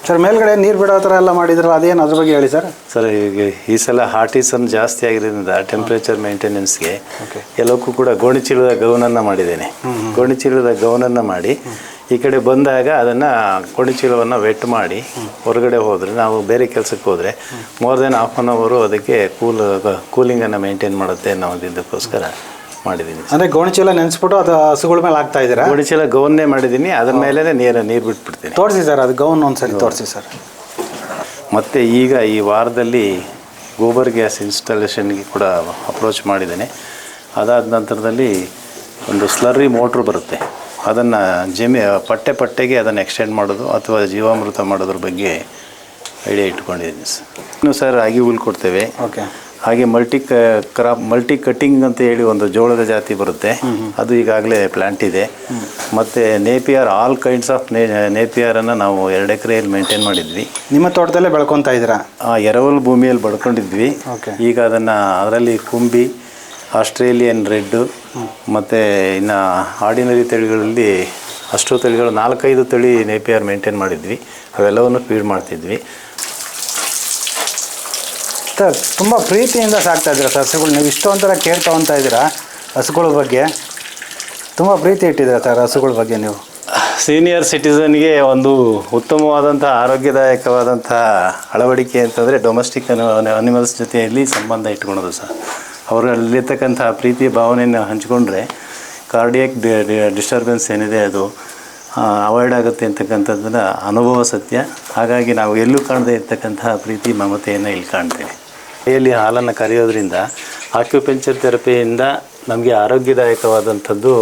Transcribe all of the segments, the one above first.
Sir ಮೇಲ್ಗಡೆ ನೀರು ಬಿಡೋ ಥರ ಎಲ್ಲ ಮಾಡಿದ್ರಲ್ಲ ಅದೇನು ಅದ್ರ ಬಗ್ಗೆ ಹೇಳಿ ಸರ್. ಸರ್ ಈಗ ಈ ಸಲ ಹಾರ್ಟಿಸನ್ ಜಾಸ್ತಿ ಆಗಿರೋದ್ರಿಂದ ಟೆಂಪ್ರೇಚರ್ ಮೇಂಟೆನೆನ್ಸ್ಗೆ ಎಲ್ಲಕ್ಕೂ ಕೂಡ ಗೋಣಿಚೀಲದ ಗೌನನ್ನು ಮಾಡಿದ್ದೇನೆ. ಗೋಣಿಚೀಲದ ಗೌನನ್ನು ಮಾಡಿ ಈ ಕಡೆ ಬಂದಾಗ ಅದನ್ನು ಗೋಣಿಚೀಲವನ್ನು ವೆಟ್ ಮಾಡಿ ಹೊರಗಡೆ ಹೋದರೆ, ನಾವು ಬೇರೆ ಕೆಲಸಕ್ಕೆ ಹೋದರೆ ಮೋರ್ ದೆನ್ ಹಾಫ್ ಆನ್ ಅವರು ಅದಕ್ಕೆ ಕೂಲಿಂಗನ್ನು ಮೇಂಟೈನ್ ಮಾಡುತ್ತೆ ಅನ್ನೋ ಒಂದು ಇದಕ್ಕೋಸ್ಕರ ಮಾಡಿದ್ದೀನಿ. ಅಂದರೆ ಗೋಣಿಚೀಲ ನೆನೆಸ್ಬಿಟ್ಟು ಅದು ಹಸುಗಳ ಮೇಲೆ ಹಾಕ್ತಾ ಇದ್ದೀರಾ? ಗೋಣಿಚೀಲ ಗೌನ್ನೇ ಮಾಡಿದ್ದೀನಿ, ಅದ್ರ ಮೇಲೆ ನೀರು ಬಿಟ್ಬಿಡ್ತೀನಿ. ತೋರಿಸಿ ಸರ್, ಅದು ಗೌನ್ ಒಂದ್ಸರಿ ತೋರಿಸಿ ಸರ್. ಮತ್ತು ಈಗ ಈ ವಾರದಲ್ಲಿ ಗೋಬರ್ ಗ್ಯಾಸ್ ಇನ್ಸ್ಟಾಲೇಷನ್ಗೆ ಕೂಡ ಅಪ್ರೋಚ್ ಮಾಡಿದ್ದೇನೆ. ಅದಾದ ನಂತರದಲ್ಲಿ ಒಂದು ಸ್ಲರ್ರಿ ಮೋಟ್ರ್ ಬರುತ್ತೆ, ಅದನ್ನು ಪಟ್ಟೆಗೆ ಅದನ್ನು ಎಕ್ಸ್ಟೆಂಡ್ ಮಾಡೋದು ಅಥವಾ ಜೀವಾಮೃತ ಮಾಡೋದ್ರ ಬಗ್ಗೆ ಐಡಿಯಾ ಇಟ್ಕೊಂಡಿದ್ದೀನಿ ಸರ್. ಇನ್ನು ಸರ್ ರಾಗಿ ಹುಲ್ ಕೊಡ್ತೇವೆ. ಓಕೆ. ಹಾಗೆ ಮಲ್ಟಿ ಕಟ್ಟಿಂಗ್ ಅಂತ ಹೇಳಿ ಒಂದು ಜೋಳದ ಜಾತಿ ಬರುತ್ತೆ, ಅದು ಈಗಾಗಲೇ ಪ್ಲ್ಯಾಂಟ್ ಇದೆ. ಮತ್ತು ನೇಪಿಯರ್, ಆಲ್ ಕೈಂಡ್ಸ್ ಆಫ್ ನೇಪಿಯರನ್ನು ನಾವು 2 ಎಕರೆಯಲ್ಲಿ ಮೇಂಟೈನ್ ಮಾಡಿದ್ವಿ. ನಿಮ್ಮ ತೋಟದಲ್ಲೇ ಬೆಳ್ಕೊತಾ ಇದ್ದೀರಾ? ಎರವಲು ಭೂಮಿಯಲ್ಲಿ ಬಡ್ಕೊಂಡಿದ್ವಿ. ಈಗ ಅದರಲ್ಲಿ ಕುಂಬಿ, ಆಸ್ಟ್ರೇಲಿಯನ್ ರೆಡ್ಡು ಮತ್ತು ಇನ್ನು ಆರ್ಡಿನರಿ ತಳಿಗಳಲ್ಲಿ ಅಷ್ಟು ತಳಿಗಳು 4-5 ತಳಿ ನೇಪಿಯರ್ ಮೇಂಟೈನ್ ಮಾಡಿದ್ವಿ. ಅವೆಲ್ಲವನ್ನು ಫೀಡ್ ಮಾಡ್ತಿದ್ವಿ. ಸರ್ ತುಂಬ ಪ್ರೀತಿಯಿಂದ ಸಾಕ್ತಾ ಇದ್ದೀರಾ ಸರ್ ಹಸುಗಳು. ನೀವು ಇಷ್ಟೊಂಥರ ಕೇರ್ ತೊಗೊತಾ ಇದ್ದೀರಾ ಹಸುಗಳ ಬಗ್ಗೆ, ತುಂಬ ಪ್ರೀತಿ ಇಟ್ಟಿದ್ದೀರಾ ಸರ್ ಹಸುಗಳ ಬಗ್ಗೆ ನೀವು. ಸೀನಿಯರ್ ಸಿಟಿಸನ್ಗೆ ಒಂದು ಉತ್ತಮವಾದಂಥ ಆರೋಗ್ಯದಾಯಕವಾದಂಥ ಅಳವಡಿಕೆ ಅಂತಂದರೆ ಡೊಮೆಸ್ಟಿಕ್ ಅನಿಮಲ್ಸ್ ಜೊತೆಯಲ್ಲಿ ಸಂಬಂಧ ಇಟ್ಕೊಳೋದು ಸರ್. ಅವರಲ್ಲಿರ್ತಕ್ಕಂಥ ಪ್ರೀತಿಯ ಭಾವನೆಯನ್ನು ಹಂಚಿಕೊಂಡ್ರೆ ಕಾರ್ಡಿಯಾಕ್ ಡಿಸ್ಟರ್ಬೆನ್ಸ್ ಏನಿದೆ ಅದು ಅವಾಯ್ಡ್ ಆಗುತ್ತೆ ಅಂತಕ್ಕಂಥದ್ದನ್ನು ಅನುಭವ ಸತ್ಯ. ಹಾಗಾಗಿ ನಾವು ಎಲ್ಲೂ ಕಾಣದೇ ಇರ್ತಕ್ಕಂತಹ ಪ್ರೀತಿ ಮಮತೆಯನ್ನು ಇಲ್ಲಿ ಕಾಣ್ತೇವೆ. ಕೈಯಲ್ಲಿ ಹಾಲನ್ನು ಕರೆಯೋದ್ರಿಂದ ಆಕ್ಯುಪಂಚರ್ ಥೆರಪಿಯಿಂದ ನಮಗೆ ಆರೋಗ್ಯದಾಯಕವಾದಂಥದ್ದು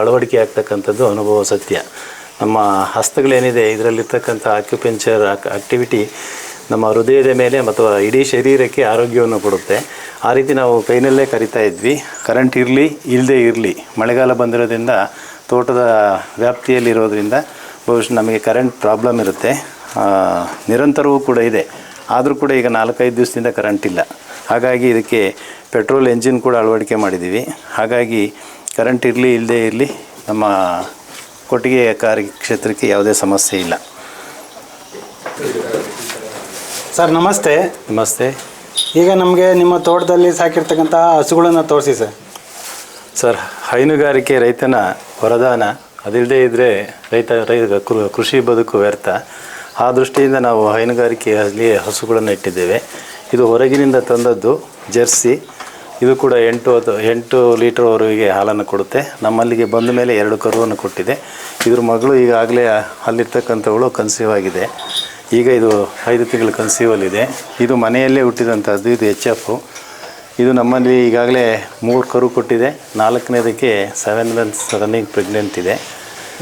ಅಳವಡಿಕೆ ಆಗ್ತಕ್ಕಂಥದ್ದು ಅನುಭವ ಸತ್ಯ. ನಮ್ಮ ಹಸ್ತಗಳೇನಿದೆ ಇದರಲ್ಲಿರ್ತಕ್ಕಂಥ ಆಕ್ಯುಪಂಚರ್ ಆಕ್ಟಿವಿಟಿ ನಮ್ಮ ಹೃದಯದ ಮೇಲೆ ಮತ್ತು ಇಡೀ ಶರೀರಕ್ಕೆ ಆರೋಗ್ಯವನ್ನು ಕೊಡುತ್ತೆ. ಆ ರೀತಿ ನಾವು ಕೈನಲ್ಲೇ ಕರಿತಾ ಇದ್ವಿ. ಕರೆಂಟ್ ಇರಲಿ ಇಲ್ಲದೇ ಇರಲಿ, ಮಳೆಗಾಲ ಬಂದಿರೋದ್ರಿಂದ ತೋಟದ ವ್ಯಾಪ್ತಿಯಲ್ಲಿರೋದ್ರಿಂದ ಬಹುಶಃ ನಮಗೆ ಕರೆಂಟ್ ಪ್ರಾಬ್ಲಮ್ ಇರುತ್ತೆ, ನಿರಂತರವೂ ಕೂಡ ಇದೆ. ಆದರೂ ಕೂಡ ಈಗ 4-5 ದಿವಸದಿಂದ ಕರೆಂಟ್ ಇಲ್ಲ. ಹಾಗಾಗಿ ಇದಕ್ಕೆ ಪೆಟ್ರೋಲ್ ಎಂಜಿನ್ ಕೂಡ ಅಳವಡಿಕೆ ಮಾಡಿದ್ದೀವಿ. ಹಾಗಾಗಿ ಕರೆಂಟ್ ಇರಲಿ ಇಲ್ಲದೇ ಇರಲಿ ನಮ್ಮ ಕೊಟ್ಟಿಗೆ ಕಾರ್ಯಕ್ಷೇತ್ರಕ್ಕೆ ಯಾವುದೇ ಸಮಸ್ಯೆ ಇಲ್ಲ. ಸರ್ ನಮಸ್ತೆ. ನಮಸ್ತೆ. ಈಗ ನಮಗೆ ನಿಮ್ಮ ತೋಟದಲ್ಲಿ ಸಾಕಿರ್ತಕ್ಕಂಥ ಹಸುಗಳನ್ನು ತೋರಿಸಿ ಸರ್. ಸರ್, ಹೈನುಗಾರಿಕೆ ರೈತನ ವರದಾನ. ಅದಿಲ್ಲದೆ ಇದ್ದರೆ ಕೃಷಿ ಬದುಕು ವ್ಯರ್ಥ. ಆ ದೃಷ್ಟಿಯಿಂದ ನಾವು ಹೈನುಗಾರಿಕೆಯಲ್ಲಿ ಹಸುಗಳನ್ನು ಇಟ್ಟಿದ್ದೇವೆ. ಇದು ಹೊರಗಿನಿಂದ ತಂದದ್ದು ಜೆರ್ಸಿ. ಇದು ಕೂಡ 8 ಲೀಟರ್ವರೆಗೆ ಹಾಲನ್ನು ಕೊಡುತ್ತೆ. ನಮ್ಮಲ್ಲಿಗೆ ಬಂದ ಮೇಲೆ 2 ಕರುವನ್ನು ಕೊಟ್ಟಿದೆ. ಇದ್ರ ಮಗಳು ಈಗಾಗಲೇ ಅಲ್ಲಿರ್ತಕ್ಕಂಥವಳು ಕನ್ಸೀವ್ ಆಗಿದೆ. ಈಗ ಇದು 5 ತಿಂಗಳು ಕನ್ಸೀವಲ್ಲಿದೆ. ಇದು ಮನೆಯಲ್ಲೇ ಹುಟ್ಟಿದಂಥದ್ದು. ಇದು HF. ಇದು ನಮ್ಮಲ್ಲಿ ಈಗಾಗಲೇ 3 ಕರು ಕೊಟ್ಟಿದೆ. 4ನೇದಕ್ಕೆ 7 months ರನ್ನಿಂಗ್ ಪ್ರೆಗ್ನೆಂಟ್ ಇದೆ.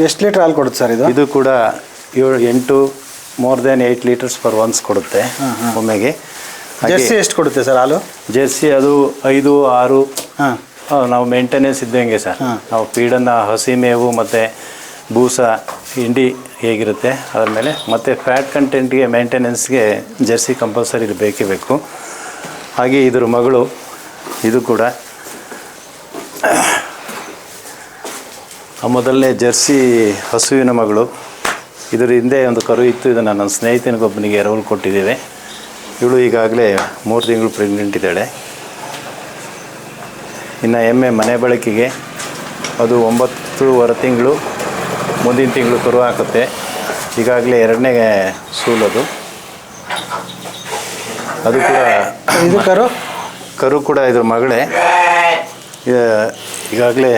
ಎಷ್ಟು ಲೀಟ್ರ್ ಹಾಲು ಕೊಡುತ್ತೆ ಸರ್ ಇದು? ಇದು ಕೂಡ 8 more than 8 litres per once ಕೊಡುತ್ತೆ ಒಮ್ಮೆಗೆ. ಜೆರ್ಸಿ ಎಷ್ಟು ಕೊಡುತ್ತೆ ಸರ್ ಹಾಲು? ಜೆರ್ಸಿ ಅದು 5-6. ನಾವು ಮೇಂಟೆನೆನ್ಸ್ ಇದ್ದಂಗೆ ಸರ್. ನಾವು ಫೀಡನ್ನು ಹಸಿ ಮೇವು ಮತ್ತು ಬೂಸ ಹಿಂಡಿ ಹೇಗಿರುತ್ತೆ ಅದರ ಮೇಲೆ, ಮತ್ತು ಫ್ಯಾಟ್ ಕಂಟೆಂಟ್ಗೆ ಮೇಂಟೆನೆನ್ಸ್ಗೆ ಜೆರ್ಸಿ ಕಂಪಲ್ಸರಿ ಇದು ಬೇಕೇ ಬೇಕು. ಹಾಗೆ ಇದ್ರ ಮಗಳು ಇದು ಕೂಡ ಮೊದಲನೇ ಜೆರ್ಸಿ ಹಸುವಿನ ಮಗಳು. ಇದರ ಹಿಂದೆ ಒಂದು ಕರು ಇತ್ತು. ಇದನ್ನು ನನ್ನ ಸ್ನೇಹಿತನಿಗೊಬ್ಬನಿಗೆ ಎರವಲು ಕೊಟ್ಟಿದ್ದೇವೆ. ಇವಳು ಈಗಾಗಲೇ 3 ತಿಂಗಳು ಪ್ರೆಗ್ನೆಂಟ್ ಇದ್ದಾಳೆ. ಇನ್ನು ಎಮ್ಮೆ ಮನೆ ಬಳಕೆಗೆ ಅದು 9.5 ತಿಂಗಳು, ಮುಂದಿನ ತಿಂಗಳು ಕರು ಹಾಕುತ್ತೆ. ಈಗಾಗಲೇ 2ನೇ ಸೂಲದು. ಅದು ಕೂಡ ಇದು ಕರು ಕೂಡ ಇದ್ರ ಮಗಳೇ. ಈಗಾಗಲೇ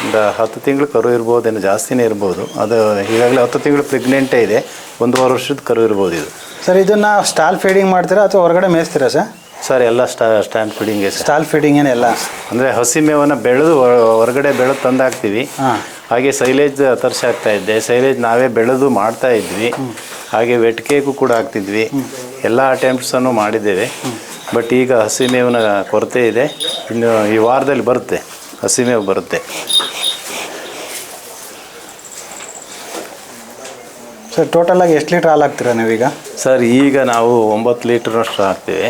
ಒಂದು 10 ತಿಂಗಳು ಕರು ಇರ್ಬೋದೇನು, ಜಾಸ್ತಿನೇ ಇರ್ಬೋದು. ಅದು ಈಗಾಗಲೇ 10 ತಿಂಗಳು ಪ್ರೆಗ್ನೆಂಟೇ ಇದೆ. 1.5 ವರ್ಷದ ಕರು ಇರ್ಬೋದು ಇದು. ಸರ್ ಇದನ್ನು ಸ್ಟಾಲ್ ಫೀಡಿಂಗ್ ಮಾಡ್ತೀರಾ ಅಥವಾ ಹೊರಗಡೆ ಮೇಯಿಸ್ತೀರಾ ಸರ್? ಸರ್ ಎಲ್ಲ ಸ್ಟ್ಯಾಂಡ್ ಫೀಡಿಂಗೇ ಸರ್. ಸ್ಟಾಲ್ ಫೀಡಿಂಗ್ ಏನೆಲ್ಲ ಅಂದರೆ ಹಸಿ ಮೇವನ್ನು ಬೆಳೆದು ಹೊರಗಡೆ ಬೆಳೆದು ತಂದಾಕ್ತೀವಿ. ಹಾಗೆ ಸೈಲೇಜ್ ತರಿಸಾಕ್ತಾ ಇದ್ದೆ. ಸೈಲೇಜ್ ನಾವೇ ಬೆಳೆದು ಮಾಡ್ತಾ ಇದ್ವಿ. ಹಾಗೆ ವೆಟ್ ಕೇಕು ಕೂಡ ಹಾಕ್ತಿದ್ವಿ. ಎಲ್ಲ ಅಟೆಂಪ್ಟ್ಸನ್ನು ಮಾಡಿದ್ದೇವೆ. ಬಟ್ ಈಗ ಹಸಿ ಮೇವಿನ ಕೊರತೆ ಇದೆ. ಇನ್ನು ಈ ವಾರದಲ್ಲಿ ಬರುತ್ತೆ, ಹಸಿ ಮೇವು ಬರುತ್ತೆ. ಸರ್ ಟೋಟಲಾಗಿ ಎಷ್ಟು ಲೀಟ್ರ್ ಹಾಲು ಹಾಕ್ತೀರಾ ನೀವೀಗ? ಸರ್ ಈಗ ನಾವು 9 ಲೀಟ್ರ್ನಷ್ಟು ಹಾಕ್ತೀವಿ.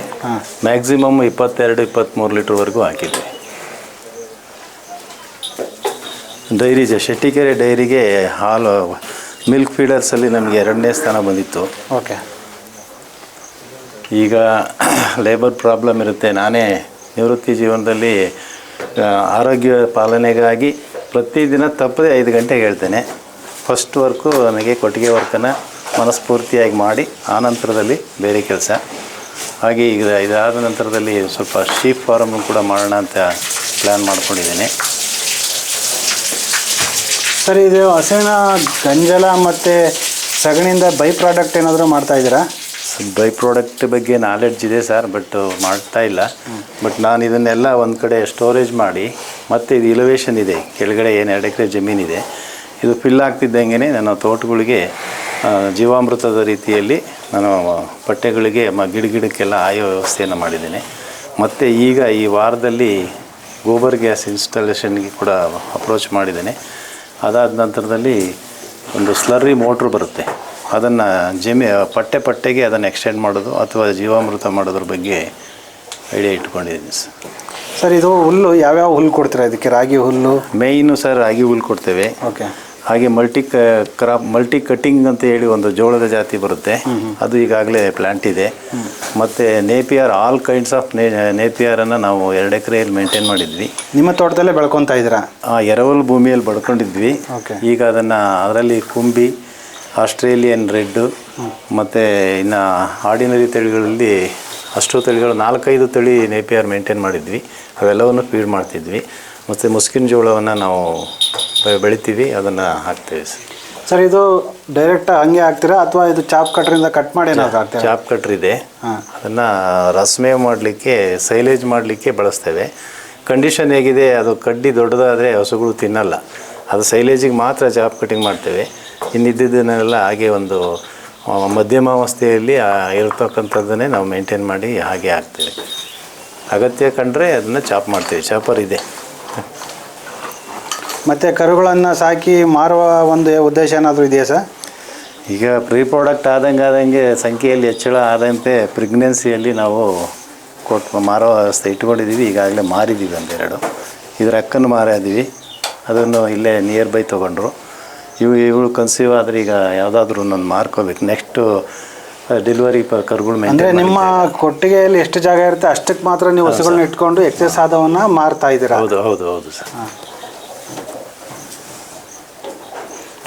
ಮ್ಯಾಕ್ಸಿಮಮ್ 22-23 ಲೀಟ್ರ್ವರೆಗೂ ಹಾಕಿದ್ವಿ. ಡೈರಿ ಶೆಟ್ಟಿಕೆರೆ ಡೈರಿಗೆ ಹಾಲು ಮಿಲ್ಕ್ ಫೀಡರ್ಸಲ್ಲಿ ನಮಗೆ 2ನೇ ಸ್ಥಾನ ಬಂದಿತ್ತು. ಓಕೆ. ಈಗ ಲೇಬರ್ ಪ್ರಾಬ್ಲಮ್ ಇರುತ್ತೆ. ನಾನೇ ನಿವೃತ್ತಿ ಜೀವನದಲ್ಲಿ ಆರೋಗ್ಯ ಪಾಲನೆಗಾಗಿ ಪ್ರತಿದಿನ ತಪ್ಪದೆ 5 ಗಂಟೆಗೆ ಹೇಳ್ತೇನೆ. ಫಸ್ಟ್ ವರ್ಕು ನನಗೆ ಕೊಟ್ಟಿಗೆ ವರ್ಕನ್ನು ಮನಸ್ಫೂರ್ತಿಯಾಗಿ ಮಾಡಿ ಆನಂತರದಲ್ಲಿ ಬೇರೆ ಕೆಲಸ. ಹಾಗೆ ಈಗ ಇದಾದ ನಂತರದಲ್ಲಿ ಸ್ವಲ್ಪ ಶೀಪ್ ಫಾರಮ್ ಕೂಡ ಮಾಡೋಣ ಅಂತ ಪ್ಲ್ಯಾನ್ ಮಾಡ್ಕೊಂಡಿದ್ದೇನೆ. ಸರ್, ಇದು ಹಸುವಿನ ಗಂಜಲ ಮತ್ತು ಸಗಣಿಯಿಂದ ಬೈ ಪ್ರಾಡಕ್ಟ್ ಏನಾದರೂ ಮಾಡ್ತಾಯಿದ್ದೀರಾ? ಬೈ ಪ್ರಾಡಕ್ಟ್ ಬಗ್ಗೆ ನಾಲೆಡ್ಜ್ ಇದೆ ಸರ್, ಬಟ್ ಮಾಡ್ತಾ ಇಲ್ಲ. ಬಟ್ ನಾನು ಇದನ್ನೆಲ್ಲ ಒಂದು ಕಡೆ ಸ್ಟೋರೇಜ್ ಮಾಡಿ, ಮತ್ತು ಇದು ಇಲೋವೇಷನ್ ಇದೆ, ಕೆಳಗಡೆ ಏನು 2 ಎಕರೆ ಜಮೀನಿದೆ, ಇದು ಫಿಲ್ ಆಗ್ತಿದ್ದಂಗೆ ನಾನು ತೋಟಗಳಿಗೆ ಜೀವಾಮೃತದ ರೀತಿಯಲ್ಲಿ ನಾನು ಪಟ್ಟೆಗಳಿಗೆ ಗಿಡಕ್ಕೆಲ್ಲ ಆಯೋ ವ್ಯವಸ್ಥೆಯನ್ನು ಮಾಡಿದ್ದೇನೆ. ಮತ್ತು ಈಗ ಈ ವಾರದಲ್ಲಿ ಗೋಬರ್ ಗ್ಯಾಸ್ ಇನ್ಸ್ಟಾಲೇಷನ್ಗೆ ಕೂಡ ಅಪ್ರೋಚ್ ಮಾಡಿದ್ದೇನೆ. ಅದಾದ ನಂತರದಲ್ಲಿ ಒಂದು ಸ್ಲರ್ರಿ ಮೋಟ್ರ್ ಬರುತ್ತೆ, ಅದನ್ನು ಪಟ್ಟೆಗೆ ಅದನ್ನು ಎಕ್ಸ್ಟೆಂಡ್ ಮಾಡೋದು ಅಥವಾ ಜೀವಾಮೃತ ಮಾಡೋದ್ರ ಬಗ್ಗೆ ಐಡಿಯಾ ಇಟ್ಕೊಂಡಿದ್ದೀನಿ ಸರ್. ಸರ್, ಇದು ಹುಲ್ಲು ಯಾವ್ಯಾವ ಹುಲ್ಲು ಕೊಡ್ತೀರಾ ಇದಕ್ಕೆ? ರಾಗಿ ಹುಲ್ಲು ಮೇಯ್ನು ಸರ್, ರಾಗಿ ಹುಲ್ಲು ಕೊಡ್ತೇವೆ. ಓಕೆ. ಹಾಗೆ ಮಲ್ಟಿ ಕಟ್ಟಿಂಗ್ ಅಂತ ಹೇಳಿ ಒಂದು ಜೋಳದ ಜಾತಿ ಬರುತ್ತೆ, ಅದು ಈಗಾಗಲೇ ಪ್ಲ್ಯಾಂಟ್ ಇದೆ. ಮತ್ತು ನೇಪಿಯರ್, ಆಲ್ ಕೈಂಡ್ಸ್ ಆಫ್ ನೇಪಿಯರನ್ನು ನಾವು 2 ಎಕರೆಯಲ್ಲಿ ಮೇಂಟೈನ್ ಮಾಡಿದ್ವಿ. ನಿಮ್ಮ ತೋಟದಲ್ಲೇ ಬೆಳ್ಕೊತಾ ಇದ್ದೀರಾ? ಎರವಲು ಭೂಮಿಯಲ್ಲಿ ಬೆಳ್ಕೊಂಡಿದ್ವಿ. ಈಗ ಅದರಲ್ಲಿ ಕುಂಬಿ, ಆಸ್ಟ್ರೇಲಿಯನ್ ರೆಡ್ಡು ಮತ್ತು ಇನ್ನು ಆರ್ಡಿನರಿ ತಳಿಗಳಲ್ಲಿ ಅಷ್ಟು ತಳಿಗಳು 4-5 ತಳಿ ನೇಪಿಯರ್ ಮೇಂಟೈನ್ ಮಾಡಿದ್ವಿ. ಅವೆಲ್ಲವನ್ನು ಫೀಡ್ ಮಾಡ್ತಿದ್ವಿ. ಮತ್ತು ಮುಸ್ಕಿನ ಜೋಳವನ್ನು ನಾವು ಬೆಳಿತೀವಿ, ಅದನ್ನು ಹಾಕ್ತೇವೆ ಸರ್. ಇದು ಡೈರೆಕ್ಟ್ ಹಂಗೆ ಹಾಕ್ತೀರಾ ಅಥವಾ ಇದು ಚಾಪ್ ಕಟ್ರಿಂದ ಕಟ್ ಮಾಡಿ ಏನಾದ್ರು ಹಾಕ್ತೀರಾ? ಚಾಪ್ ಕಟ್ರ್ ಇದೆ, ಅದನ್ನು ರಸಮೇವ್ ಮಾಡಲಿಕ್ಕೆ, ಸೈಲೇಜ್ ಮಾಡಲಿಕ್ಕೆ ಬಳಸ್ತೇವೆ. ಕಂಡೀಷನ್ ಹೇಗಿದೆ, ಅದು ಕಡ್ಡಿ ದೊಡ್ಡದಾದರೆ ಹಸುಗಳು ತಿನ್ನಲ್ಲ, ಅದು ಸೈಲೇಜಿಗೆ ಮಾತ್ರ ಚಾಪ್ ಕಟಿಂಗ್ ಮಾಡ್ತೇವೆ. ಇನ್ನಿದ್ದನ್ನೆಲ್ಲ ಹಾಗೆ ಒಂದು ಮಧ್ಯಮಾವಸ್ಥೆಯಲ್ಲಿ ಇರತಕ್ಕಂಥದ್ದನ್ನೇ ನಾವು ಮೇಂಟೈನ್ ಮಾಡಿ ಹಾಗೆ ಹಾಕ್ತೇವೆ. ಅಗತ್ಯ ಕಂಡ್ರೆ ಅದನ್ನು ಚಾಪ್ ಮಾಡ್ತೇವೆ, ಚಾಪರ್ ಇದೆ. ಮತ್ತು ಕರುಗಳನ್ನು ಸಾಕಿ ಮಾರುವ ಒಂದು ಉದ್ದೇಶ ಏನಾದರೂ ಇದೆಯಾ ಸರ್? ಈಗ ಪ್ರೀ ಪ್ರಾಡಕ್ಟ್ ಆದಂಗೆ ಸಂಖ್ಯೆಯಲ್ಲಿ ಹೆಚ್ಚಳ ಆದಂತೆ ಪ್ರೆಗ್ನೆನ್ಸಿಯಲ್ಲಿ ನಾವು ಮಾರೋ ವ್ಯವಸ್ಥೆ ಇಟ್ಕೊಂಡಿದ್ದೀವಿ. ಈಗಾಗಲೇ ಮಾರಿದ್ದೀವಿ 2. ಇದರ ಅಕ್ಕನ್ನು ಮಾರಿದ್ದೀವಿ, ಅದನ್ನು ಇಲ್ಲೇ ನಿಯರ್ ಬೈ ತೊಗೊಂಡ್ರು. ಇವಳು ಕನ್ಸೀವ್ ಆದರೆ ಈಗ ಯಾವುದಾದ್ರೂ ಒಂದು ಮಾರ್ಕೋಬೇಕು. ನೆಕ್ಸ್ಟು ಡೆಲಿವರಿ ಕರುಗಳು ಅಂದರೆ ನಿಮ್ಮ ಕೊಟ್ಟಿಗೆಯಲ್ಲಿ ಎಷ್ಟು ಜಾಗ ಇರುತ್ತೆ ಅಷ್ಟಕ್ಕೆ ಮಾತ್ರ ನೀವು ಹಸುಗಳನ್ನ ಇಟ್ಕೊಂಡು ಎಕ್ಸೆಸ್ ಆದವನ್ನು ಮಾರ್ತಾ ಇದ್ದೀರಾ? ಹೌದು ಸರ್.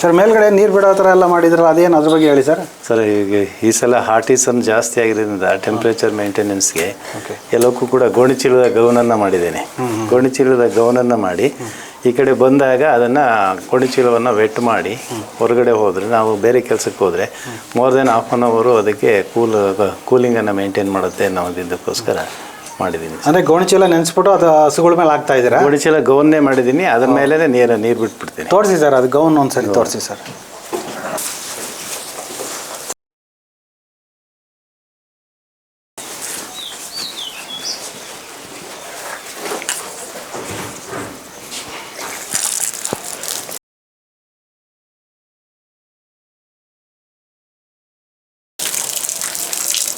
ಸರ್, ಮೇಲ್ಗಡೆ ನೀರು ಬಿಡೋ ಥರ ಎಲ್ಲ ಮಾಡಿದ್ರಲ್ಲ, ಅದೇನು ಅದ್ರ ಬಗ್ಗೆ ಹೇಳಿ ಸರ್. ಸರ್, ಈಗ ಈ ಸಲ ಹಾರ್ಟಿಸನ್ ಜಾಸ್ತಿ ಆಗಿರೋದ್ರಿಂದ ಟೆಂಪ್ರೇಚರ್ ಮೇಂಟೆನೆನ್ಸ್ಗೆ ಎಲ್ಲಕ್ಕೂ ಕೂಡ ಗೋಣಿಚೀಲದ ಗೌನನ್ನು ಮಾಡಿದ್ದೇನೆ. ಗೋಣಿಚೀಲದ ಗೌನನ್ನು ಮಾಡಿ ಈ ಕಡೆ ಬಂದಾಗ ಅದನ್ನು ಗೋಣಿಚೀಲವನ್ನು ವೆಟ್ ಮಾಡಿ ಹೊರಗಡೆ ಹೋದರೆ, ನಾವು ಬೇರೆ ಕೆಲಸಕ್ಕೆ ಹೋದರೆ ಮೋರ್ ದೆನ್ ಹಾಫ್ ಆನ್ ಅವರು ಅದಕ್ಕೆ ಕೂಲಿಂಗನ್ನು ಮೇಂಟೈನ್ ಮಾಡುತ್ತೆ ಅನ್ನೋ ಇದಕ್ಕೋಸ್ಕರ ಮಾಡಿದ್ದೀನಿ. ಅಂದರೆ ಗೋಣಿಚೀಲ ನೆನೆಸ್ಬಿಟ್ಟು ಅದು ಹಸುಗಳ ಮೇಲೆ ಹಾಕ್ತಾ ಇದ್ದೀರಾ? ಗೋಣಿಚೀಲ ಗೌನ್ನೇ ಮಾಡಿದ್ದೀನಿ, ಅದ್ರ ಮೇಲೆ ನೀರು ಬಿಟ್ಬಿಡ್ತೀನಿ. ತೋರಿಸಿ ಸರ್, ಅದು ಗೌನ್ ಒಂದ್ಸರಿ ತೋರಿಸಿ ಸರ್.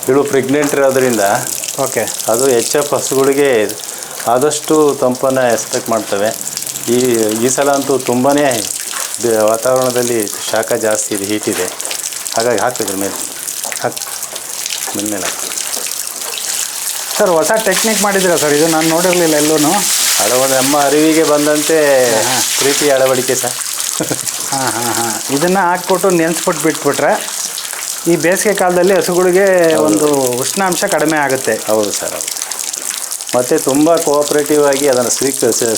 ಇವಳು ಪ್ರೆಗ್ನೆಂಟ್ ಇರೋದ್ರಿಂದ ಓಕೆ, ಅದು HF ಹಸುಗಳಿಗೆ ಆದಷ್ಟು ತಂಪನ್ನು ಎಕ್ಸ್ಪೆಕ್ಟ್ ಮಾಡ್ತವೆ. ಈ ಸಲ ಅಂತೂ ತುಂಬಾ ವಾತಾವರಣದಲ್ಲಿ ಶಾಖ ಜಾಸ್ತಿ ಇದೆ, ಹೀಟ್ ಇದೆ. ಹಾಗಾಗಿ ಹಾಕಿದ್ರ ಮೇಲೆ ಮೇಲೆ ಸರ್, ಹೊಸ ಟೆಕ್ನಿಕ್ ಮಾಡಿದ್ದೀರಾ ಸರ್? ಇದು ನಾನು ನೋಡಿರಲಿಲ್ಲ ಎಲ್ಲೂ. ನಮ್ಮ ಅರಿವಿಗೆ ಬಂದಂತೆ ಪ್ರೀತಿ ಅಳವಡಿಕೆ ಸರ್. ಇದನ್ನು ಹಾಕ್ಬಿಟ್ಟು ನೆನೆಸ್ಬಿಟ್ಟು ಬಿಟ್ಬಿಟ್ರೆ ಈ ಬೇಸಿಗೆ ಕಾಲದಲ್ಲಿ ಹಸುಗಳಿಗೆ ಒಂದು ಉಷ್ಣಾಂಶ ಕಡಿಮೆ ಆಗುತ್ತೆ. ಹೌದು ಸರ್, ಹೌದು. ಮತ್ತು ತುಂಬ ಕೋಆಪ್ರೇಟಿವ್ ಆಗಿ ಅದನ್ನು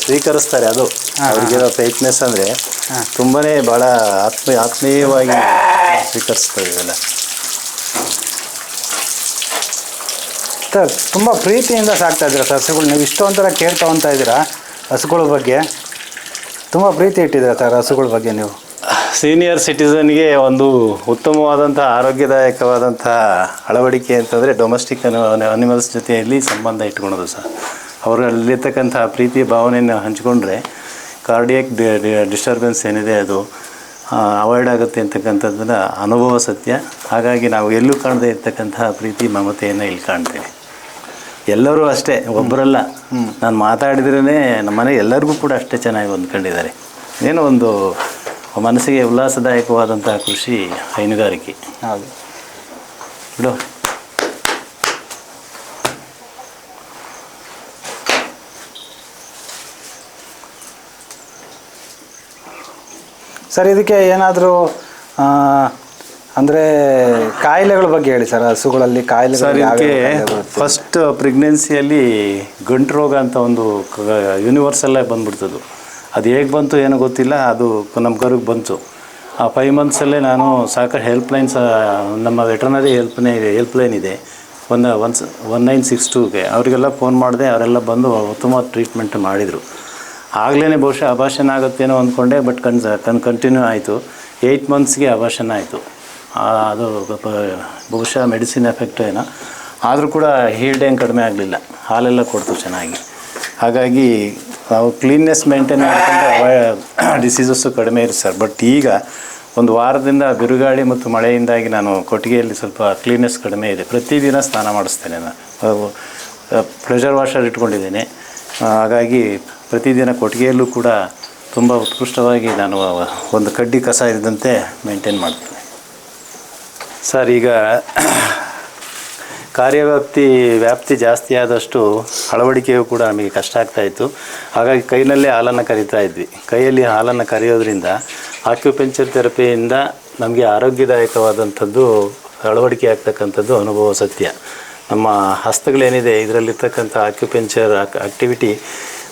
ಸ್ವೀಕರಿಸ್ತಾರೆ. ಅದು ಅವ್ರಿಗಿರೋ ಫೇಟ್ನೆಸ್ ಅಂದರೆ ತುಂಬಾ ಭಾಳ ಆತ್ಮೀಯವಾಗಿ ಸ್ವೀಕರಿಸ್ತಾರೆ ಇವೆಲ್ಲ. ಸರ್, ತುಂಬ ಪ್ರೀತಿಯಿಂದ ಸಾಕ್ತಾ ಇದ್ದೀರಾ ಸರ್ ಹಸುಗಳು. ನೀವು ಇಷ್ಟೊಂಥರ ಕೇರ್ ತೊಗೊತಾ ಇದ್ದೀರಾ ಹಸುಗಳ ಬಗ್ಗೆ, ತುಂಬ ಪ್ರೀತಿ ಇಟ್ಟಿದ್ದೀರಾ ಸರ್ ಹಸುಗಳ ಬಗ್ಗೆ ನೀವು. ಸೀನಿಯರ್ ಸಿಟಿಸನ್ಗೆ ಒಂದು ಉತ್ತಮವಾದಂಥ ಆರೋಗ್ಯದಾಯಕವಾದಂಥ ಅಳವಡಿಕೆ ಅಂತಂದರೆ ಡೊಮೆಸ್ಟಿಕ್ ಅನಿಮಲ್ಸ್ ಜೊತೆಯಲ್ಲಿ ಸಂಬಂಧ ಇಟ್ಕೊಳೋದು ಸರ್. ಅವರಲ್ಲಿರ್ತಕ್ಕಂಥ ಪ್ರೀತಿಯ ಭಾವನೆಯನ್ನು ಹಂಚಿಕೊಂಡ್ರೆ ಕಾರ್ಡಿಯಾಕ್ ಡಿಸ್ಟರ್ಬೆನ್ಸ್ ಏನಿದೆ ಅದು ಅವಾಯ್ಡ್ ಆಗುತ್ತೆ ಅಂತಕ್ಕಂಥದ್ದನ್ನು ಅನುಭವ ಸತ್ಯ. ಹಾಗಾಗಿ ನಾವು ಎಲ್ಲೂ ಕಾಣದೇ ಇರ್ತಕ್ಕಂತಹ ಪ್ರೀತಿ ಮಮತೆಯನ್ನು ಇಲ್ಲಿ ಕಾಣ್ತೇವೆ. ಎಲ್ಲರೂ ಅಷ್ಟೇ, ಒಬ್ಬರಲ್ಲ. ನಾನು ಮಾತಾಡಿದ್ರೇ ನಮ್ಮ ಮನೆ ಎಲ್ಲರಿಗೂ ಕೂಡ ಅಷ್ಟೇ ಚೆನ್ನಾಗಿ ಹೊಂದ್ಕೊಂಡಿದ್ದಾರೆ. ಏನೋ ಒಂದು ಮನಸ್ಸಿಗೆ ಉಲ್ಲಾಸದಾಯಕವಾದಂತಹ ಕೃಷಿ ಹೈನುಗಾರಿಕೆ. ಹೌದು. ಬಿಡು. ಸರ್ ಇದಕ್ಕೆ ಏನಾದರೂ ಅಂದರೆ ಕಾಯಿಲೆಗಳ ಬಗ್ಗೆ ಹೇಳಿ ಸರ್. ಹಸುಗಳಲ್ಲಿ ಕಾಯಿಲೆ ಸರ್, ಇದಕ್ಕೆ ಫಸ್ಟ್ ಪ್ರೆಗ್ನೆನ್ಸಿಯಲ್ಲಿ ಗಂಟು ರೋಗ ಅಂತ ಒಂದು ಯೂನಿವರ್ಸಲ್ಲೇ ಬಂದ್ಬಿಡ್ತದು. ಅದು ಹೇಗೆ ಬಂತು ಏನೋ ಗೊತ್ತಿಲ್ಲ, ಅದು ನಮ್ಮ ಕರುಗೆ ಬಂತು. ಆ 5 ಮಂತ್ಸಲ್ಲೇ ನಾನು ಸಾಕಷ್ಟು ಹೆಲ್ಪ್ಲೈನ್ಸ್, ನಮ್ಮ ವೆಟರ್ನರಿ ಹೆಲ್ಪ್ಲೈನ್ ಇದೆ 1962ಗೆ, ಅವರಿಗೆಲ್ಲ ಫೋನ್ ಮಾಡಿದೆ. ಅವರೆಲ್ಲ ಬಂದು ಉತ್ತಮ ಟ್ರೀಟ್ಮೆಂಟ್ ಮಾಡಿದರು. ಆಗಲೇ ಬಹುಶಃ ಅಬಾರ್ಷನ್ ಆಗುತ್ತೇನೋ ಅಂದ್ಕೊಂಡೆ, ಬಟ್ ಕಂಟಿನ್ಯೂ ಆಯಿತು. 8 ಮಂತ್ಸ್ಗೆ ಅಬಾರ್ಷನ್ ಆಯಿತು. ಅದು ಬಹುಶಃ ಮೆಡಿಸಿನ್ ಎಫೆಕ್ಟ್ ಏನೋ, ಆದರೂ ಕೂಡ ಹೀಲ್ಡ್ ಏನು ಕಡಿಮೆ ಆಗಲಿಲ್ಲ, ಹಾಲೆಲ್ಲ ಕೊಡ್ತು ಚೆನ್ನಾಗಿ. ಹಾಗಾಗಿ ನಾವು ಕ್ಲೀನ್ನೆಸ್ ಮೇಂಟೈನ್ ಮಾಡಿಕೊಂಡ್ರೆ ಡಿಸೀಸಸ್ಸು ಕಡಿಮೆ ಇರುತ್ತೆ ಸರ್. ಬಟ್ ಈಗ ಒಂದು ವಾರದಿಂದ ಬಿರುಗಾಳಿ ಮತ್ತು ಮಳೆಯಿಂದಾಗಿ ನಾನು ಕೊಟ್ಟಿಗೆಯಲ್ಲಿ ಸ್ವಲ್ಪ ಕ್ಲೀನ್ನೆಸ್ ಕಡಿಮೆ ಇದೆ. ಪ್ರತಿದಿನ ಸ್ನಾನ ಮಾಡಿಸ್ತೇನೆ ನಾನು, ಪ್ರೆಷರ್ ವಾಷರ್ ಇಟ್ಕೊಂಡಿದ್ದೇನೆ. ಹಾಗಾಗಿ ಪ್ರತಿದಿನ ಕೊಟ್ಟಿಗೆಯಲ್ಲೂ ಕೂಡ ತುಂಬ ಉತ್ಕೃಷ್ಟವಾಗಿ ನಾನು ಒಂದು ಕಡ್ಡಿ ಕಸ ಇದ್ದಂತೆ ಮೇಂಟೈನ್ ಮಾಡ್ತೇನೆ ಸರ್. ಈಗ ವ್ಯಾಪ್ತಿ ಜಾಸ್ತಿ ಆದಷ್ಟು ಅಳವಡಿಕೆಯೂ ಕೂಡ ನಮಗೆ ಕಷ್ಟ ಆಗ್ತಾಯಿತ್ತು. ಹಾಗಾಗಿ ಕೈನಲ್ಲೇ ಹಾಲನ್ನು ಕರಿತಾ ಇದ್ವಿ. ಕೈಯಲ್ಲಿ ಹಾಲನ್ನು ಕರೆಯೋದ್ರಿಂದ ಆಕ್ಯುಪಂಕ್ಚರ್ ಥೆರಪಿಯಿಂದ ನಮಗೆ ಆರೋಗ್ಯದಾಯಕವಾದಂಥದ್ದು ಅಳವಡಿಕೆ ಆಗ್ತಕ್ಕಂಥದ್ದು ಅನುಭವ ಸತ್ಯ. ನಮ್ಮ ಹಸ್ತಗಳೇನಿದೆ ಇದರಲ್ಲಿರ್ತಕ್ಕಂಥ ಆಕ್ಯುಪಂಕ್ಚರ್ ಆಕ್ಟಿವಿಟಿ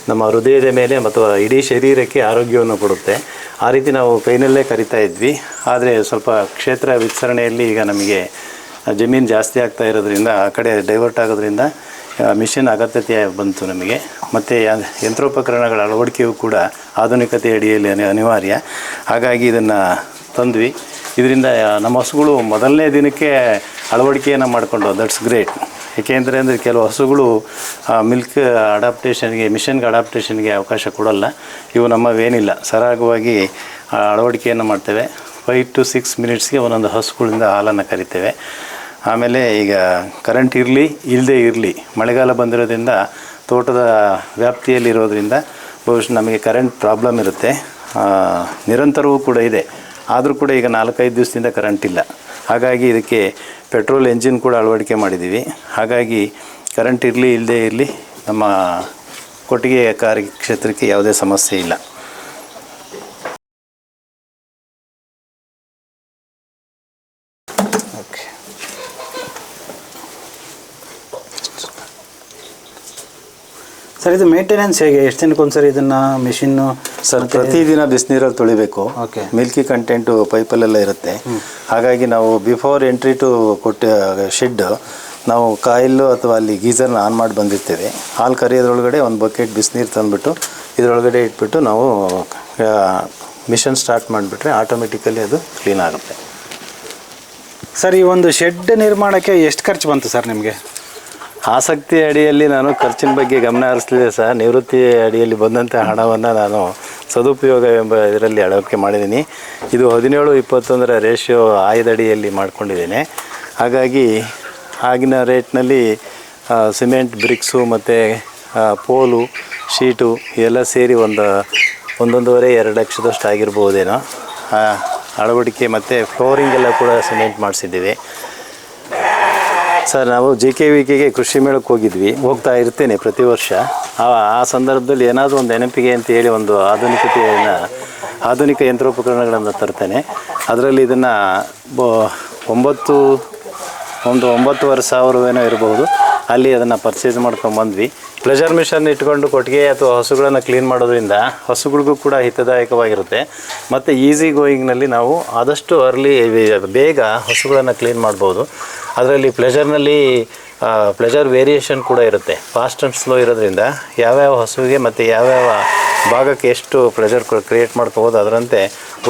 ನಮ್ಮ ಹೃದಯದ ಮೇಲೆ ಮತ್ತು ಇಡೀ ಶರೀರಕ್ಕೆ ಆರೋಗ್ಯವನ್ನು ಕೊಡುತ್ತೆ. ಆ ರೀತಿ ನಾವು ಕೈನಲ್ಲೇ ಕರಿತಾ ಇದ್ವಿ. ಆದರೆ ಸ್ವಲ್ಪ ಕ್ಷೇತ್ರ ವಿಸ್ತರಣೆಯಲ್ಲಿ ಈಗ ನಮಗೆ ಜಮೀನು ಜಾಸ್ತಿ ಆಗ್ತಾ ಇರೋದ್ರಿಂದ ಆ ಕಡೆ ಡೈವರ್ಟ್ ಆಗೋದ್ರಿಂದ ಮಿಷನ್ ಅಗತ್ಯತೆ ಬಂತು ನಮಗೆ. ಮತ್ತು ಯಂತ್ರೋಪಕರಣಗಳ ಅಳವಡಿಕೆಯೂ ಕೂಡ ಆಧುನಿಕತೆ ಅಡಿಯಲ್ಲಿ ಅನಿವಾರ್ಯ. ಹಾಗಾಗಿ ಇದನ್ನು ತಂದ್ವಿ. ಇದರಿಂದ ನಮ್ಮ ಹಸುಗಳು ಮೊದಲನೇ ದಿನಕ್ಕೆ ಅಳವಡಿಕೆಯನ್ನು ಮಾಡಿಕೊಂಡು, ದಟ್ಸ್ ಗ್ರೇಟ್. ಏಕೆಂದರೆ ಕೆಲವು ಹಸುಗಳು ಮಿಲ್ಕ್ ಅಡಾಪ್ಟೇಷನ್ಗೆ, ಮಿಷನ್ಗೆ ಅಡಾಪ್ಟೇಷನ್ಗೆ ಅವಕಾಶ ಕೊಡೋಲ್ಲ. ಇವು ನಮ್ಮವೇನಿಲ್ಲ, ಸರಾಗವಾಗಿ ಅಳವಡಿಕೆಯನ್ನು ಮಾಡ್ತೇವೆ. 5 to 6 ಮಿನಿಟ್ಸ್ಗೆ ಒಂದೊಂದು ಹಸುಗಳಿಂದ ಹಾಲನ್ನು ಕರಿತೇವೆ. ಆಮೇಲೆ ಈಗ ಕರೆಂಟ್ ಇಲ್ಲದೇ ಇರಲಿ, ಮಳೆಗಾಲ ಬಂದಿರೋದ್ರಿಂದ ತೋಟದ ವ್ಯಾಪ್ತಿಯಲ್ಲಿರೋದ್ರಿಂದ ಬಹುಶಃ ನಮಗೆ ಕರೆಂಟ್ ಪ್ರಾಬ್ಲಮ್ ಇರುತ್ತೆ. ನಿರಂತರವೂ ಕೂಡ ಇದೆ. ಆದರೂ ಕೂಡ ಈಗ 4-5 ದಿವಸದಿಂದ ಕರೆಂಟ್ ಇಲ್ಲ. ಹಾಗಾಗಿ ಇದಕ್ಕೆ ಪೆಟ್ರೋಲ್ ಎಂಜಿನ್ ಕೂಡ ಅಳವಡಿಕೆ ಮಾಡಿದ್ದೀವಿ. ಹಾಗಾಗಿ ಕರೆಂಟ್ ಇಲ್ಲದೇ ಇರಲಿ, ನಮ್ಮ ಕೊಟ್ಟಿಗೆ ಕಾರ್ಯಕ್ಷೇತ್ರಕ್ಕೆ ಯಾವುದೇ ಸಮಸ್ಯೆ ಇಲ್ಲ. ಓಕೆ ಸರ್, ಇದು ಮೇಂಟೆನೆನ್ಸ್ ಹೇಗೆ? ಎಷ್ಟು ದಿನಕ್ಕೊಂದ್ಸರಿ ಇದನ್ನು ಮಿಷಿನ್ನು? ಸರ್, ಪ್ರತಿದಿನ ಬಿಸಿನೀರಲ್ಲಿ ತೊಳಿಬೇಕು. ಓಕೆ. ಮಿಲ್ಕಿ ಕಂಟೆಂಟು ಪೈಪಲ್ಲೆಲ್ಲ ಇರುತ್ತೆ. ಹಾಗಾಗಿ ನಾವು ಬಿಫೋರ್ ಎಂಟ್ರಿ ಟು ಶೆಡ್ ನಾವು ಕಾಯಿಲ್ಲು ಅಥವಾ ಅಲ್ಲಿ ಗೀಸರ್ನ ಆನ್ ಮಾಡಿ ಬಂದಿರ್ತೇವೆ. ಹಾಲು ಕರಿಯೋದ್ರೊಳಗಡೆ ಒಂದು ಬಕೆಟ್ ಬಿಸಿನೀರು ತಂದುಬಿಟ್ಟು ಇದರೊಳಗಡೆ ಇಟ್ಬಿಟ್ಟು ನಾವು ಮಿಷನ್ ಸ್ಟಾರ್ಟ್ ಮಾಡಿಬಿಟ್ರೆ ಆಟೋಮೆಟಿಕಲಿ ಅದು ಕ್ಲೀನ್ ಆಗುತ್ತೆ. ಸರ್, ಈ ಒಂದು ಶೆಡ್ ನಿರ್ಮಾಣಕ್ಕೆ ಎಷ್ಟು ಖರ್ಚು ಬಂತು ಸರ್ ನಿಮಗೆ? ಆಸಕ್ತಿ ಅಡಿಯಲ್ಲಿ ನಾನು ಖರ್ಚಿನ ಬಗ್ಗೆ ಗಮನ ಹರಿಸಲಿದೆ ಸರ್. ನಿವೃತ್ತಿ ಅಡಿಯಲ್ಲಿ ಬಂದಂಥ ಹಣವನ್ನು ನಾನು ಸದುಪಯೋಗ ಎಂಬ ಇದರಲ್ಲಿ ಅಳವಡಿಕೆ ಮಾಡಿದ್ದೀನಿ. ಇದು 17-21 ರೇಷಿಯೋ ಆಯದ ಅಡಿಯಲ್ಲಿ ಮಾಡ್ಕೊಂಡಿದ್ದೇನೆ. ಹಾಗಾಗಿ ಆಗಿನ ರೇಟ್ನಲ್ಲಿ ಸಿಮೆಂಟ್, ಬ್ರಿಕ್ಸು ಮತ್ತು ಪೋಲು, ಶೀಟು ಇವೆಲ್ಲ ಸೇರಿ 1.5-2 ಲಕ್ಷದಷ್ಟು ಆಗಿರ್ಬೋದೇನೋ. ಅಳವಡಿಕೆ ಮತ್ತು ಫ್ಲೋರಿಂಗ್ ಎಲ್ಲ ಕೂಡ ಸಿಮೆಂಟ್ ಮಾಡಿಸಿದ್ದೀವಿ ಸರ್. ನಾವು JKVKಗೆ ಕೃಷಿ ಮೇಳಕ್ಕೆ ಹೋಗ್ತಾ ಇರ್ತೇನೆ ಪ್ರತಿ ವರ್ಷ. ಆ ಸಂದರ್ಭದಲ್ಲಿ ಏನಾದರೂ ಒಂದು ನೆನಪಿಗೆ ಅಂತೇಳಿ ಒಂದು ಆಧುನಿಕ ಯಂತ್ರೋಪಕರಣಗಳನ್ನು ತರ್ತೇನೆ. ಅದರಲ್ಲಿ ಇದನ್ನು 9,500 ಇರಬಹುದು. ಅಲ್ಲಿ ಅದನ್ನು ಪರ್ಚೇಸ್ ಮಾಡ್ಕೊಂಬಂದ್ವಿ. ಪ್ಲೆಷರ್ ಮಿಷನ್ ಇಟ್ಕೊಂಡು ಕೊಟ್ಟಿಗೆ ಅಥವಾ ಹಸುಗಳನ್ನು ಕ್ಲೀನ್ ಮಾಡೋದ್ರಿಂದ ಹಸುಗಳಿಗೂ ಕೂಡ ಹಿತದಾಯಕವಾಗಿರುತ್ತೆ. ಮತ್ತು ಈಸಿ ಗೋಯಿಂಗ್ನಲ್ಲಿ ನಾವು ಆದಷ್ಟು ಬೇಗ ಹಸುಗಳನ್ನು ಕ್ಲೀನ್ ಮಾಡ್ಬೋದು. ಅದರಲ್ಲಿ ಪ್ಲೆಷರ್ ವೇರಿಯೇಷನ್ ಕೂಡ ಇರುತ್ತೆ. ಫಾಸ್ಟ್ ಆ್ಯಂಡ್ ಸ್ಲೋ ಇರೋದ್ರಿಂದ ಯಾವ್ಯಾವ ಹಸುವಿಗೆ ಮತ್ತು ಯಾವ್ಯಾವ ಭಾಗಕ್ಕೆ ಎಷ್ಟು ಪ್ಲೆಷರ್ ಕ್ರಿಯೇಟ್ ಮಾಡ್ಕೋಬೋದು, ಅದರಂತೆ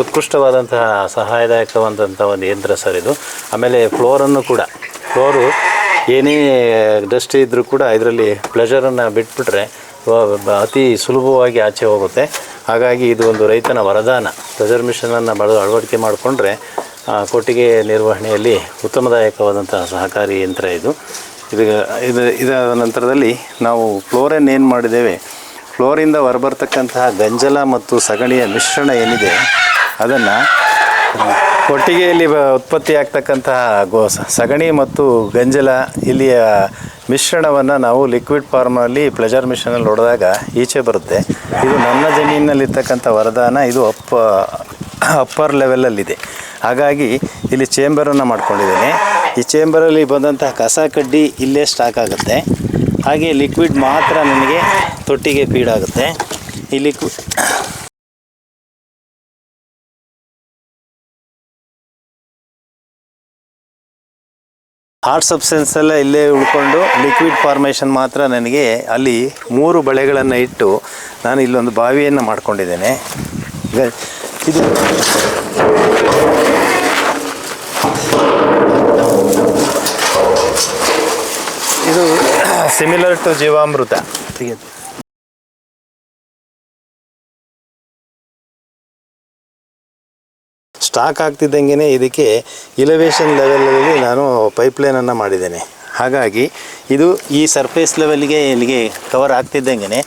ಉತ್ಕೃಷ್ಟವಾದಂತಹ ಸಹಾಯದಾಯಕವಾದಂಥ ಒಂದು ಯಂತ್ರ ಸರ್ ಇದು. ಆಮೇಲೆ ಫ್ಲೋರು ಏನೇ ಡಸ್ಟ್ ಇದ್ದರೂ ಕೂಡ ಇದರಲ್ಲಿ ಪ್ಲೆಷರನ್ನು ಬಿಟ್ಬಿಟ್ರೆ ಅತಿ ಸುಲಭವಾಗಿ ಆಚೆ ಹೋಗುತ್ತೆ. ಹಾಗಾಗಿ ಇದು ಒಂದು ರೈತನ ವರದಾನ. ಪ್ಲೆಷರ್ ಮಿಷನನ್ನು ಅಳವಡಿಕೆ ಮಾಡಿಕೊಂಡ್ರೆ ಕೊಟ್ಟಿಗೆ ನಿರ್ವಹಣೆಯಲ್ಲಿ ಉತ್ತಮದಾಯಕವಾದಂತಹ ಸಹಕಾರಿ ಯಂತ್ರ ಇದು. ಇದರ ನಂತರದಲ್ಲಿ ನಾವು ಫ್ಲೋರನ್ನು ಏನು ಮಾಡಿದ್ದೇವೆ, ಫ್ಲೋರಿಂದ ಹೊರಬರ್ತಕ್ಕಂತಹ ಗಂಜಲ ಮತ್ತು ಸಗಣಿಯ ಮಿಶ್ರಣ ಏನಿದೆ ಅದನ್ನು ಕೊಟ್ಟಿಗೆಯಲ್ಲಿ ಉತ್ಪತ್ತಿ ಆಗ್ತಕ್ಕಂತಹ ಸಗಣಿ ಮತ್ತು ಗಂಜಲ ಇಲ್ಲಿಯ ಮಿಶ್ರಣವನ್ನು ನಾವು ಲಿಕ್ವಿಡ್ ಫಾರ್ಮಲ್ಲಿ ಪ್ಲೆಜರ್ ಮಿಷನಲ್ಲಿ ಹೊಡೆದಾಗ ಈಚೆ ಬರುತ್ತೆ. ಇದು ನನ್ನ ಜಮೀನಿನಲ್ಲಿರ್ತಕ್ಕಂಥ ವರದಾನ. ಇದು ಅಪ್ಪರ್ ಲೆವೆಲಲ್ಲಿದೆ. ಹಾಗಾಗಿ ಇಲ್ಲಿ ಚೇಂಬರನ್ನು ಮಾಡ್ಕೊಂಡಿದ್ದೇನೆ. ಈ ಚೇಂಬರಲ್ಲಿ ಬಂದಂತಹ ಕಸ ಕಡ್ಡಿ ಇಲ್ಲೇ ಸ್ಟಾಕ್ ಆಗುತ್ತೆ. ಹಾಗೆ ಲಿಕ್ವಿಡ್ ಮಾತ್ರ ನನಗೆ ತೊಟ್ಟಿಗೆ ಫೀಡ್ ಆಗುತ್ತೆ. ಈ ಹಾರ್ಡ್ ಸಬ್ಸ್ಟೆನ್ಸ್ ಎಲ್ಲ ಇಲ್ಲೇ ಉಳ್ಕೊಂಡು ಲಿಕ್ವಿಡ್ ಫಾರ್ಮೇಷನ್ ಮಾತ್ರ ನನಗೆ ಅಲ್ಲಿ 3 ಬಳೆಗಳನ್ನು ಇಟ್ಟು ನಾನು ಇಲ್ಲೊಂದು ಬಾವಿಯನ್ನು ಮಾಡ್ಕೊಂಡಿದ್ದೇನೆ. ಇದು ಸಿಮಿಲರ್ ಟು ಜೀವಾಮೃತ. ಸ್ಟಾಕ್ ಆಗ್ತಿದ್ದಂಗೆ ಇದಕ್ಕೆ ಇಲಿವೇಶನ್ ಲೆವೆಲಲ್ಲಿ ನಾನು ಪೈಪ್ಲೈನನ್ನು ಮಾಡಿದ್ದೇನೆ. ಹಾಗಾಗಿ ಇದು ಈ ಸರ್ಫೇಸ್ ಲೆವೆಲ್ಗೆ ಇಲ್ಲಿಗೆ ಕವರ್ ಆಗ್ತಿದ್ದಂಗೆ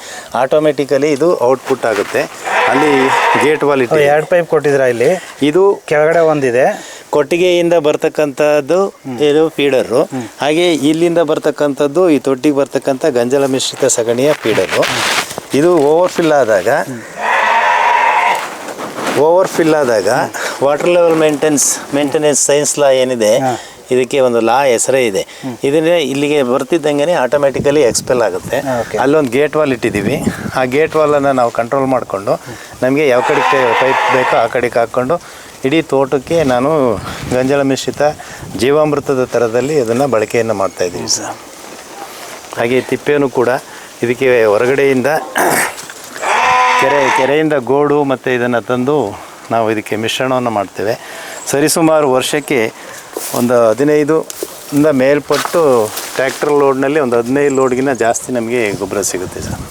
ಆಟೋಮೆಟಿಕಲಿ ಇದು ಔಟ್ಪುಟ್ ಆಗುತ್ತೆ. ಅಲ್ಲಿ ಗೇಟ್ ವಾಲ್ ಇಟ್ಟು 2 ಪೈಪ್ ಕೊಟ್ಟಿದ್ರ ಇಲ್ಲಿ. ಇದು ಕೆಳಗಡೆ ಒಂದಿದೆ, ಕೊಟ್ಟಿಗೆಯಿಂದ ಬರ್ತಕ್ಕಂಥದ್ದು ಇದು ಫೀಡರು. ಹಾಗೆ ಇಲ್ಲಿಂದ ಬರ್ತಕ್ಕಂಥದ್ದು ಈ ತೊಟ್ಟಿಗೆ ಬರ್ತಕ್ಕಂಥ ಗಂಜಲ ಮಿಶ್ರಿತ ಸಗಣಿಯ ಫೀಡರು. ಇದು ಓವರ್ಫಿಲ್ ಆದಾಗ ವಾಟರ್ ಲೆವೆಲ್ ಮೇಂಟೆನೆನ್ಸ್ ಸೈನ್ಸ್ ಲಾ ಏನಿದೆ, ಇದಕ್ಕೆ ಒಂದು ಲಾ ಹೆಸರೇ ಇದೆ. ಇದನ್ನೇ ಇಲ್ಲಿಗೆ ಬರ್ತಿದ್ದಂಗೆ ಆಟೋಮೆಟಿಕಲಿ ಎಕ್ಸ್ಪೆಲ್ ಆಗುತ್ತೆ. ಅಲ್ಲೊಂದು ಗೇಟ್ ವಾಲ್ ಇಟ್ಟಿದ್ದೀವಿ. ಆ ಗೇಟ್ ವಾಲನ್ನು ನಾವು ಕಂಟ್ರೋಲ್ ಮಾಡಿಕೊಂಡು ನಮಗೆ ಯಾವ ಕಡೆಗೆ ಪೈಪ್ ಬೇಕೋ ಆ ಕಡೆಗೆ ಹಾಕ್ಕೊಂಡು ಇಡೀ ತೋಟಕ್ಕೆ ನಾನು ಗಂಜಲ ಮಿಶ್ರಿತ ಜೀವಾಮೃತದ ಥರದಲ್ಲಿ ಅದನ್ನು ಬಳಕೆಯನ್ನು ಮಾಡ್ತಾಯಿದ್ದೀವಿ ಸರ್. ಹಾಗೆ ತಿಪ್ಪೆನೂ ಕೂಡ ಇದಕ್ಕೆ ಹೊರಗಡೆಯಿಂದ ಕೆರೆಯಿಂದ ಗೋಡು ಮತ್ತು ಇದನ್ನು ತಂದು ನಾವು ಇದಕ್ಕೆ ಮಿಶ್ರಣವನ್ನು ಮಾಡ್ತೇವೆ. ಸರಿಸುಮಾರು ವರ್ಷಕ್ಕೆ ಒಂದು 15 ಮೇಲ್ಪಟ್ಟು ಟ್ರ್ಯಾಕ್ಟರ್ ಲೋಡ್ನಲ್ಲಿ ಒಂದು 15 ಲೋಡ್ಗಿಂತ ಜಾಸ್ತಿ ನಮಗೆ ಗೊಬ್ಬರ ಸಿಗುತ್ತೆ ಸರ್.